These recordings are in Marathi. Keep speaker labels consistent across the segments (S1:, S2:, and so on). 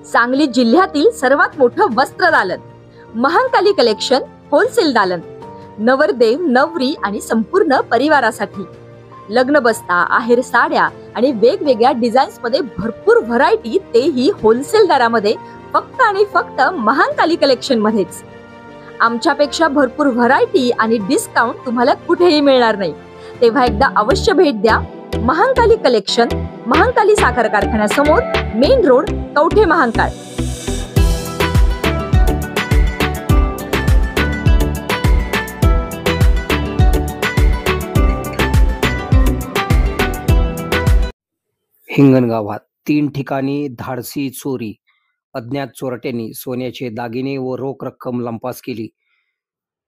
S1: सांगली जिल्ह्यातील सर्वात मोठं वस्त्र दालन महांकाली कलेक्शन होलसेल दालन, नवरदेव नवरी आणि संपूर्ण परिवारासाठी लग्न बस्ता, आहेर साड्या आणि वेगवेगळ्या डिझाईन्स मध्ये भरपूर व्हरायटी, तेही होलसेल दरामध्ये, फक्त आणि फक्त महांकाली कलेक्शन मध्येच। आमच्यापेक्षा भरपूर व्हरायटी आणि डिस्काउंट तुम्हाला कुठेही मिळणार नाही, तेव्हा एकदा अवश्य भेट द्या। महांकाली कलेक्शन, महांकाली साखर कारखान्यासमोर, मेन रोड, कवठे महांकाळ।
S2: हिंगणगावात 3 ठिकाणी धाडसी चोरी, अज्ञात चोरट्यांनी सोन्याचे दागिने व रोख रक्कम लंपास केली।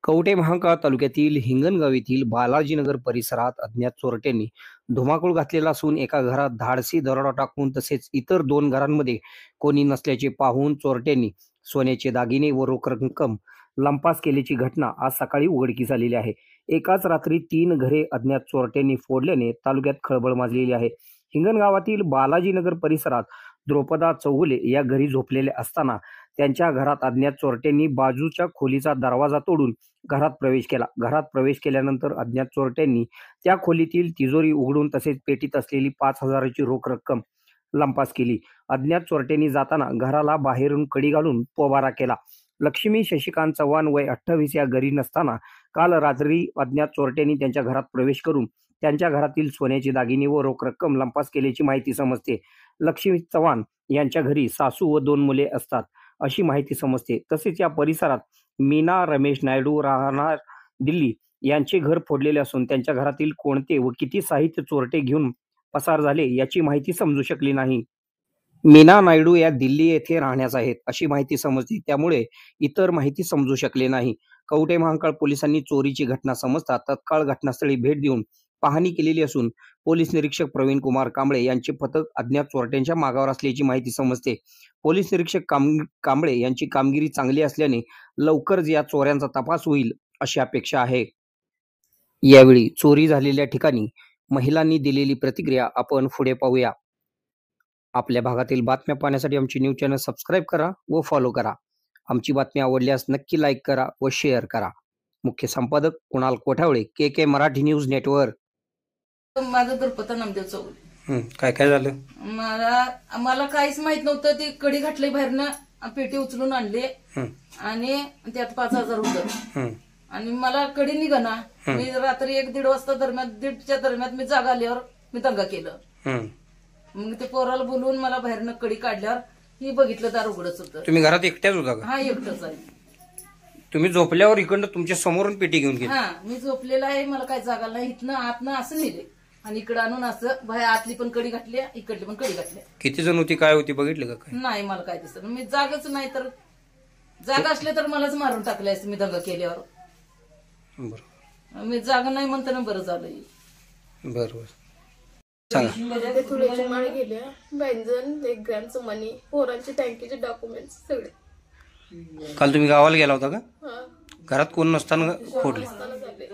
S2: कवठे महांकाळ तालुक्यातील हिंगणगाव येथील बालाजीनगर परिसरात अज्ञात चोरट्यांनी धुमाकूळ घातलेला असून एका घरात धाडसी दरोडा टाकून तसेच इतर 2 घरांमध्ये कोणी नसल्याचे पाहून चोरट्यांनी सोन्याचे दागिने व रोख रक्कम लंपास केल्याची घटना आज सकाळी उघडकीस आलेली आहे। एकाच रात्री 3 घरे अज्ञात चोरट्यांनी फोडल्याने तालुक्यात खळबळ माजलेली आहे। हिंगणगावातील बालाजीनगर परिसरात द्रौपदा चौगुले या घरी झोपलेले असताना त्यांच्या घरात अज्ञात चोरट्यांनी बाजूच्या खोलीचा दरवाजा तोडून घरात प्रवेश केला। घरात प्रवेश केल्यानंतर अज्ञात चोरट्यांनी त्या खोलीतील तिजोरी उघडून तसेच पेटीत असलेली 5,000ची रोख रक्कम लंपास केली। अज्ञात चोरट्यांनी जाताना घराला बाहेरून कडी घालून पोबारा केला। लक्ष्मी शशिकांत चव्हाण वय 28 या घरी नसताना काल रात्री अज्ञात चोरट्यांनी त्यांच्या घरात प्रवेश करून त्यांच्या घरातील सोन्याचे दागिने व रोख रक्कम लंपास केल्याची माहिती समजते। लक्ष्मी चव्हाण यांच्या घरी सासू व 2 मुले असतात अशी माहिती समजते। तसेच या परिसरात मीना रमेश नायडू राहणार दिल्ली यांचे घर फोडलेले असून त्यांच्या घरातील कोणते व किती साहित्य चोरटे घेऊन पसार झाले याची माहिती समजू शकली नाही। मीना नायडू या दिल्ली येथे राहण्यास आहेत अशी माहिती समजते, त्यामुळे इतर माहिती समजू शकले नाही। कवठे महांकाळ पोलिसांनी चोरीची घटना समजता तत्काळ घटनास्थळी भेट देऊन पाहणी केलेली असून पोलीस निरीक्षक प्रवीण कुमार कांबळे यांचे पथक अज्ञात चोरट्यांच्या मागावर असल्याची माहिती समजते। पोलीस निरीक्षक कांबळे यांची कामगिरी चांगली असल्याने लवकरच या चोऱ्यांचा तपास होईल अशी अपेक्षा आहे। यावेळी चोरी झालेल्या ठिकाणी महिलांनी दिलेली प्रतिक्रिया आपण पुढे पाहूया। आपल्या भागातील बातम्या पाहण्यासाठी आमची न्यूज चॅनल सबस्क्राईब करा व फॉलो करा। आमची बातमी आवडल्यास नक्की लाईक करा व शेअर करा। मुख्य संपादक कुणाल कोठावळे, के मराठी न्यूज नेटवर्क।
S3: माझं द्रौपदा नामदेव चौगुले।
S2: काय काय झालं?
S3: मला काहीच माहित नव्हतं। ती कडी घातली बाहेरनं, पेटी उचलून आणली आणि त्यात 5,000 होतं आणि मला कडी निघाना। मी रात्री 1-1:30 वाजता दरम्यान, 1:30च्या दरम्यान मी जागा आल्यावर मी दंगा केलं। मग ते पोराला बोलवून मला बाहेरनं कडी काढल्यावर ही बघितलं दार उघडच होतं।
S2: तुम्ही घरात एकट्याच होता का?
S3: हा, एकटाच आहे।
S2: तुम्ही झोपल्यावर इकडनं तुमच्या समोरून पेटी घेऊन गेली?
S3: हा, मी झोपलेला आहे, मला काय जागा नाही। इथनं आतनं असं नेले आणि इकडं आणून असं बाहेर आतली पण कडी घातली, इकडली पण कडी घातली।
S2: किती जण होती, काय होती, बघितलं का काय?
S3: नाही, मला काय दिसत मी जागाच नाही, तर जागा असले तर मलाच मारून टाकले असते मी दंगा केल्यावर।
S2: बरोबर,
S3: मी जागा नाही म्हणताना बरं झालं।
S2: बरोबर, सांगा।
S4: तुळ्याची माळ गेल्या, व्यंजन, 1 ग्रॅमचं मनी, पोरांचे बँकेचे डॉक्युमेंट्स सगळे।
S2: काल तुम्ही गावाला गेला होता का?
S4: हा,
S2: घरात कोण नसताना फोडले?
S4: असताना झाले।